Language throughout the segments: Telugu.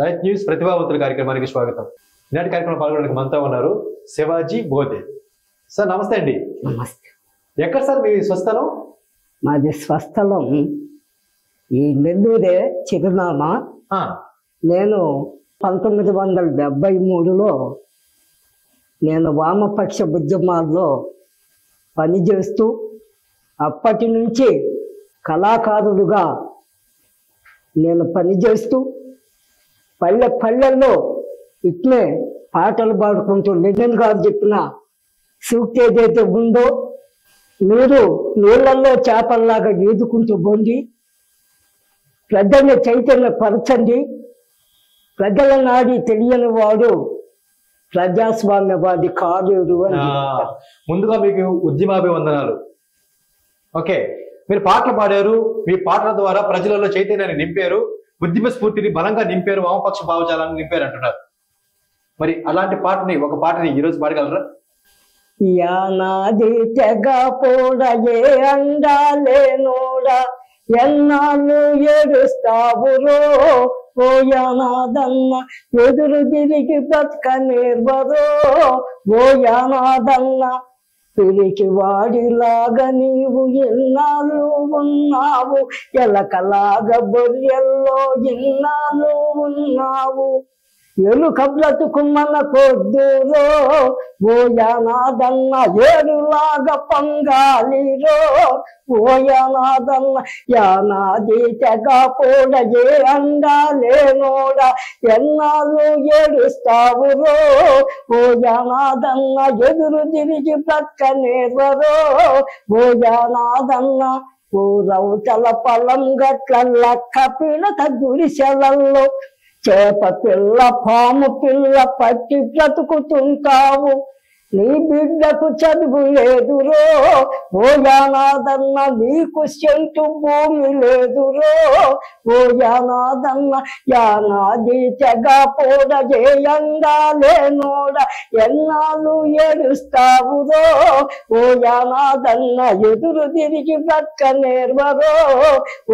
రైట్ న్యూస్ ప్రతిభావంతుల కార్యక్రమానికి స్వాగతం. ఈనాటి కార్యక్రమం పాల్గొనడానికి మనతో ఉన్నారు శివాజీ బోధే. సార్ నమస్తే అండి. నమస్తే. ఎక్కడ సార్ మీ స్వస్థలం? మాది స్వస్థలం ఈ నెల్లూరే చిరునామా. నేను 1973లో నేను వామపక్ష ఉద్యమాల్లో పనిచేస్తూ అప్పటి నుంచి కళాకారుడుగా నేను పనిచేస్తూ పల్లెల్లో ఇట్లే పాటలు పాడుకుంటూ లెనిన్ గారు చెప్పిన సూక్తి ఏదైతే ఉందో, మీరు నీళ్ళల్లో చేపల్లాగా ఈదుకుంటూ పోండి, ప్రజల్ని చైతన్యపరచండి, ప్రజల నాడి తెలియని వాడు ప్రజాస్వామ్యవాది కాలేరు అని. ముందుగా మీకు ఉద్యమాభివందనాలు. ఓకే, మీరు పాటలు పాడారు, మీ పాటల ద్వారా ప్రజలలో చైతన్యాన్ని నింపారు, ఉద్యమ స్ఫూర్తిని బలంగా నింపారు, వామపక్ష భావజాలాన్ని నింపారు అంటున్నారు. మరి అలాంటి ఒక పాటని ఈరోజు పాడగలరా? యానాది తెగ పోడయే అండాలేనోడా, ఎన్నాళ్ళు ఏడుస్తావురో ఓ యానాదన్న, ఎదురు తిరిగి బతక నేర్వరో ఓ యానాదన్న, పిరికి వాడిలాగా నీవు ఎన్నాళ్ళు ఉన్నావు, ఎలకలాగా బొర్రెల్లో ఎన్నాళ్ళు ఉన్నావు, ఎలుక బ్రతుకు మన కొద్దురో ఓ యానాదన్న, ఏడులాగా పంగాలిరో ఓ యానాదన్న, యానాది తెగ పోడయే అండాలేనోడ, ఎన్నాళ్ళు ఏడుస్తావురో ఓ యానాదన్న, ఎదురు తిరిగి బ్రతక నేర్వరో ఓ యానాదన్న, ఓ రౌతల పొలం గట్ల లక్క పిలక గుడిసెలల్లో చేప పిల్ల పాము పిల్ల పట్టి బ్రతుకుతుంటావు, నీ బిడ్డకు చదువు లేదురో ఓ యానాదన్న, నీకు సెంటు భూమి లేదురో ఓ యానాదన్న, యానాది తెగ పోడజే అండాలేనోడ, ఎన్నాళ్ళు ఏడుస్తావురో ఓ యానాదన్న, ఎదురు తిరిగి బతక నేర్వరో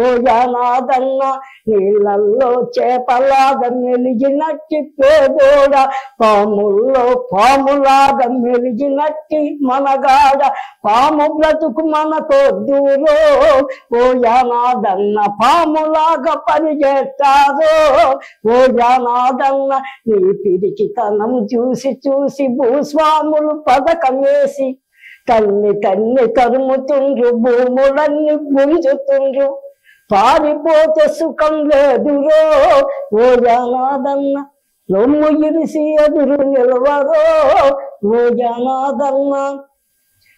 ఓ యానాదన్న, నీళ్ళల్లో చేపలాగా మెలిగినట్టి పేదోడ, పాముల్లో పాములాగా మెలిగినట్టి మనగాడ, పాము బ్రతుకు మనకొద్దురో ఓ యానాదన్న, పాములాగా పనిచేస్తారో ఓ యానాదన్న, నీ పిరికితనం చూసి చూసి భూస్వాములు పథకమేసి తన్ని తరుముతుండ్రు, భూములన్నీ గుంజుతుండ్రు, పారిపోతే సుఖం లేదురో ఓ యానాదన్న, రొమ్ము ఇరిసి ఎదురు నిలవరో ఓ యానాదన్న,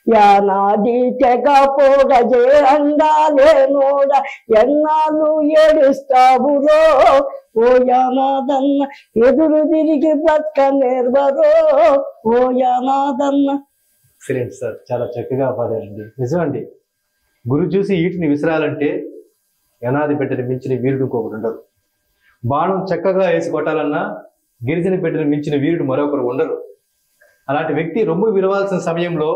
యానాది తెగ పోడజే అండాలేనోడ, ఎన్నాళ్ళు ఏడుస్తావురో ఓ యానాదన్న, ఎదురు తిరిగి బ్రతక నేర్వరో ఓ యానాదన్న. ఎక్సలెంట్ సార్, చాలా చక్కగా పాడారండి. నిజమండి, గురు చూసి ఈటిని విసిరాలంటే యనాది బిడ్డని మించిన వీరుడు ఇంకొకరు ఉండరు. బాణం చక్కగా వేసి కొట్టాలన్నా గిరిజన బిడ్డని మించిన వీరుడు మరొకరు ఉండరు. అలాంటి వ్యక్తి రొమ్ము విరవాల్సిన సమయంలో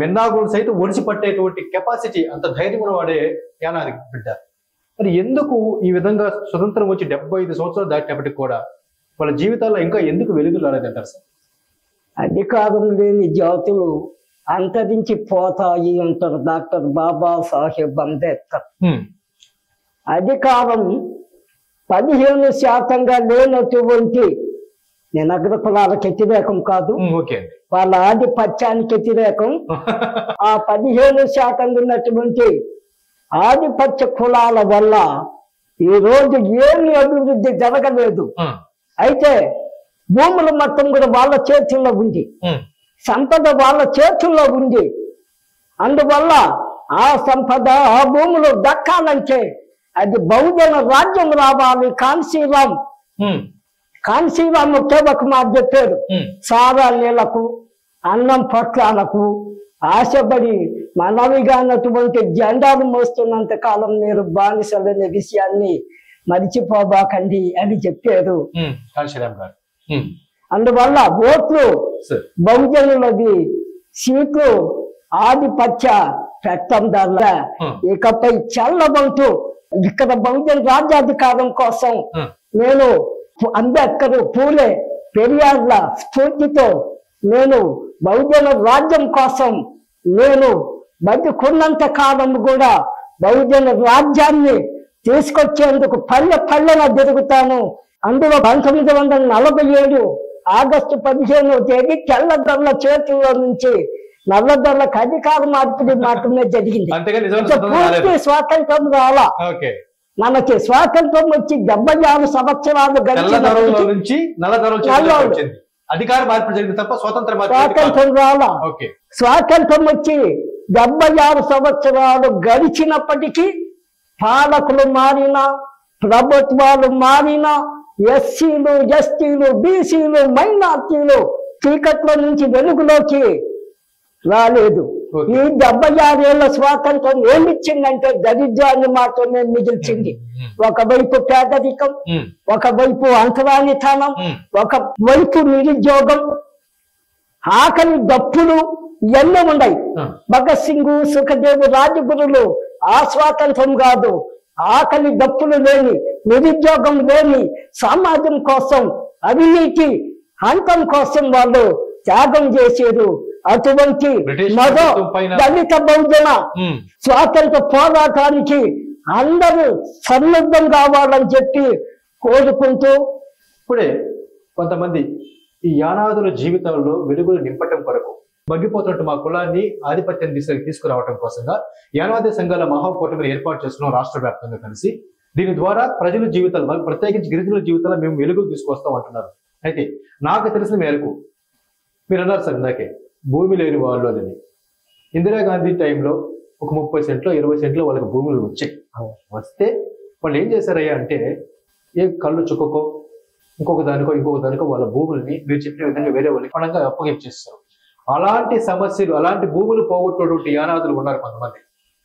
మెన్నాగులు సైతం ఒడిసి పట్టేటువంటి కెపాసిటీ, అంత ధైర్యం ఉన్నవాడే యానాది బిడ్డ. మరి ఎందుకు ఈ విధంగా స్వతంత్రం వచ్చి 75 సంవత్సరాలు దాటినప్పటికి కూడా వాళ్ళ జీవితాల్లో ఇంకా ఎందుకు వెలుగులు రాలేదంటారు సార్? అధికారం లేని జాతులు అంతరించి పోతాయి అంటారు డాక్టర్ బాబాసాహెబ్ అంబేద్కర్. అధికారం 15% లేనటువంటి, నేను అగ్ర కులాలకు వ్యతిరేకం కాదు, వాళ్ళ ఆధిపత్యానికి వ్యతిరేకం. ఆ 15% ఉన్నటువంటి ఆధిపత్య కులాల వల్ల ఈ రోజు ఏమి అభివృద్ధి జరగలేదు. అయితే భూముల మొత్తం కూడా వాళ్ళ చేతుల్లో ఉంది, సంపద వాళ్ళ చేతుల్లో ఉంది. అందువల్ల ఆ సంపద ఆ భూములు దక్కాలంటే అది బహుజన రాజ్యం రావాలి. కాన్సీరామ్ ఒకే మాట చెప్పాడు, సారా నీళ్లకు అన్నం పొట్లాలకు ఆశపడి మనవిగానటువంటి జెండాను మోస్తున్నంత కాలం మీరు బానిసలనే విషయాన్ని మరిచిపోబాకండి అని చెప్పారు. అందువల్ల ఓట్లు బహుజనులది, సీట్లు ఆధిపత్య చట్టం ద్వారా ఇకపై చల్లబంటూ ఇక్కడ బహుజన రాజ్యాధికారం కోసం నేను అంబేద్కర్, పూలే, పెరియార్ల స్ఫూర్తితో నేను బహుజన రాజ్యం కోసం నేను బతికున్నంత కాలం కూడా బహుజన రాజ్యాన్ని తీసుకొచ్చేందుకు పల్లెన తిరుగుతాను. అందులో 1947 ఆగస్టు 15వ తేదీ తెల్లదొరల చేతుల్లో నుంచి నల్లదొరలకు అధికార మార్పిడి మాత్రమే జరిగింది. పూర్తి స్వాతంత్రం రాలా. మనకి స్వాతంత్రం వచ్చి 76 సంవత్సరాలు స్వాతంత్రం రాలా. స్వాతంత్రం వచ్చి 76 సంవత్సరాలు గడిచినప్పటికీ పాలకులు మారినా, ప్రభుత్వాలు మారినా, ఎస్సీలు, ఎస్టీలు, బీసీలు, మైనార్టీలు చీకట్లో నుంచి వెలుగులోకి రాలేదు. ఈ 76 ఏళ్ల స్వాతంత్రం ఏమిచ్చిందంటే దరిద్రాన్ని మాత్రమే మిగిల్చింది. ఒకవైపు పేదరికం, ఒకవైపు అంతరానితనం, ఒకవైపు నిరుద్యోగం, ఆకలి దప్పులు ఇవన్నీ ఉన్నాయి. భగత్ సింగ్, సుఖదేవ్, రాజగురులు ఆ స్వాతంత్రం కాదు, ఆకలి దప్పులు లేని, నిరుద్యోగం లేని సమాజం కోసం, అవినీతి అంతం కోసం వాళ్ళు త్యాగం చేశారు. అటువంటి మరో దళిత బహుజన స్వాతంత్ర పోరాటానికి అందరూ సన్నద్ధం కావాలని చెప్పి కోరుకుంటూ, ఇప్పుడే కొంతమంది ఈ యానాదుల జీవితంలో వెలుగులు నింపటం కొరకు మగ్గిపోతున్నట్టు మా కులాన్ని ఆధిపత్యం తీసుకురావడం కోసంగా యానాది సంఘాల మహాకూటమిని ఏర్పాటు చేస్తున్నాం రాష్ట్ర వ్యాప్తంగా కలిసి. దీని ద్వారా ప్రజల జీవితాలు, ప్రత్యేకించి గిరిజనుల జీవితాల్లో మేము వెలుగులు తీసుకొస్తాం అంటున్నారు. అయితే నాకు తెలిసిన మేరకు మీరు అన్నారు సార్ ఇందాకే భూమి లేని వాళ్ళు అని. ఇందిరాగాంధీ టైంలో ఒక 30 సెంట్లో 20 సెంట్లో వాళ్ళకి భూములు వచ్చాయి. వస్తే వాళ్ళు ఏం చేశారయ్యా అంటే ఏ కళ్ళు చుక్కకో ఇంకొక దానికో వాళ్ళ భూముల్ని మీరు చెప్పిన విధంగా వేరే వాళ్ళకి పణంగా అప్పగించేస్తారు. అలాంటి సమస్యలు, అలాంటి భూములు పోగొట్టేటువంటి యానాదులు ఉన్నారు కొంతమంది.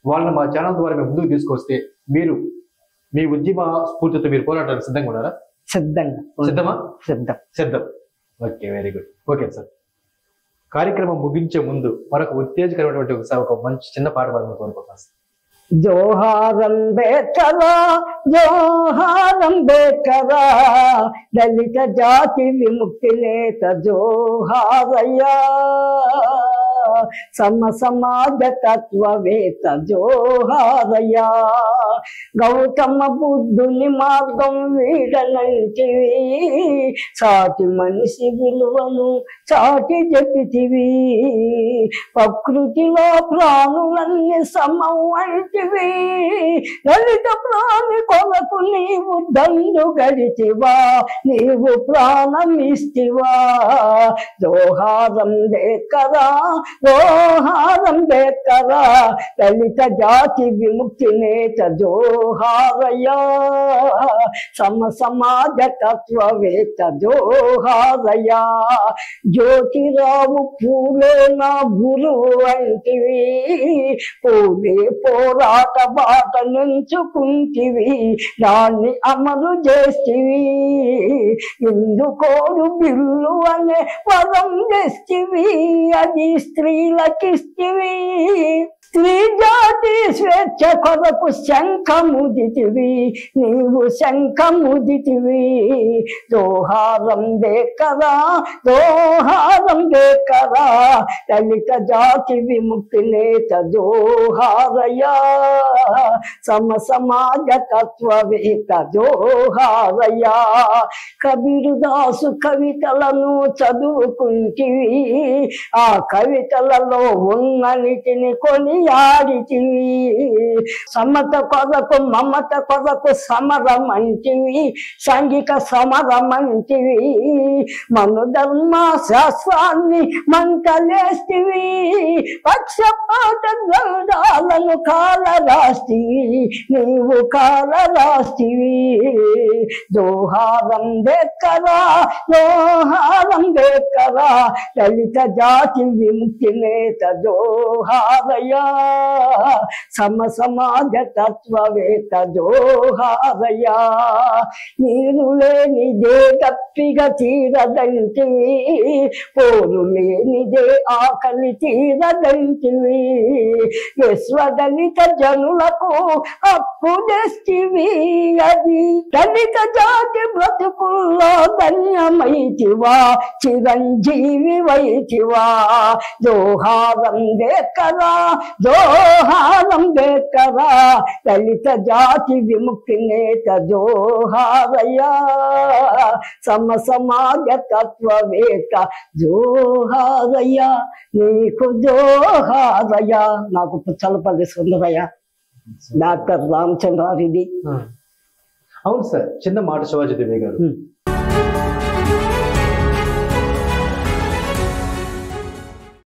వాళ్ళని మా ఛానల్ ద్వారా మేము ముందుకు తీసుకొస్తే మీరు మీ ఉద్యమ స్ఫూర్తితో మీరు పోరాటానికి సిద్ధంగా ఉన్నారా? సిద్ధమా? సిద్ధం. Okay, very good. Okay sir, కార్యక్రమం ముగించే ముందు మరొక ఉత్తేజకరమైనటువంటి ఒక మంచి చిన్న పాట పాడమని కోరుకుంటున్నాను సార్. జోహారం బేకరా, జోహారం బేకరా, దళిత జాతి విముక్తి నేత జోహారయ్యా, సమాజ తత్వవేత్త జోహారయ్యా, గౌతమ బుద్ధుని మార్గం వీడనంటివి, సాటి మనిషి విలువను చాటి చెప్పితివి, ప్రకృతిలో ప్రాణులన్నీ సమం అంటివి, దళిత ప్రాణి కొరకు నీవు దండు గడిచివా, నీవు ప్రాణమిస్తివా, జోహారం బేకరా, జోహారం బేకరా, దళిత జాతి విముక్తి నేత జోహారయ్యా, సమాజ తత్వవేత్త జోహారయ్యా, జ్యోతిరావు పూలే నా గురువు అంటివి, పూలే పోరాట బాట నుంచుకుంటివి, దాన్ని అమలు చేస్తివి, ఇందుకోడు బిల్లు అనే పదం చేస్తివి, అది స్త్రీలకిస్తివి, స్త్రీ జాతి స్వేచ్ఛ కొరకు శంఖముదితివి, నీవు శంఖముదితివి, జోహారం బేకరా, జోహారం బేకరా, దళిత జాతి విముక్తి నేత జోహారయ్యా, సమాజ తత్వవేత్త జోహారయ్యా, కబీరుదాసు కవితలను చదువుకుంటివి, ఆ కవితలలో ఉన్ననిటిని కొనియాడితివి, సమత కొరకు మమత కొరకు సమరం అంటివి, సాంఘిక సమరం అంటివి, మనుధర్మ శాస్త్రాన్ని మంటలేస్తివి, పక్షపాత గ్రంథాలను కాల రాస్తివి, నీవు కాల రాస్తివి, జోహారం బేకరా, జోహారం బేకరా, దళిత జాతి విముక్తి నేత జోహారయ్యా, సమాజ తత్వవేత్త జోహారయ్యా, నీరు లేనిదే గప్పిగా తీరదంటివి, పోరు లేనిదే ఆకలి తీరదంటివి, విశ్వదళిత జనులకు అప్పు తెస్తివి అది దళిత జాతి బ్రతుకుల్లో ధన్యమైతివా చిరంజీవి వైతివా జోహారం బేకరా జోహారం బేకరా దళిత జాతి విముక్తి నేత జోహారయ్యా సమాజ తత్వవేత్త జోహారయ్యా నీకు జోహారయ్యా. నాకు చల్లపల్లి సుందరయ్య డాక్టర్ రామచంద్రారెడ్డి. అవును సార్, చిన్న మాట శివాజీ దేవి గారు.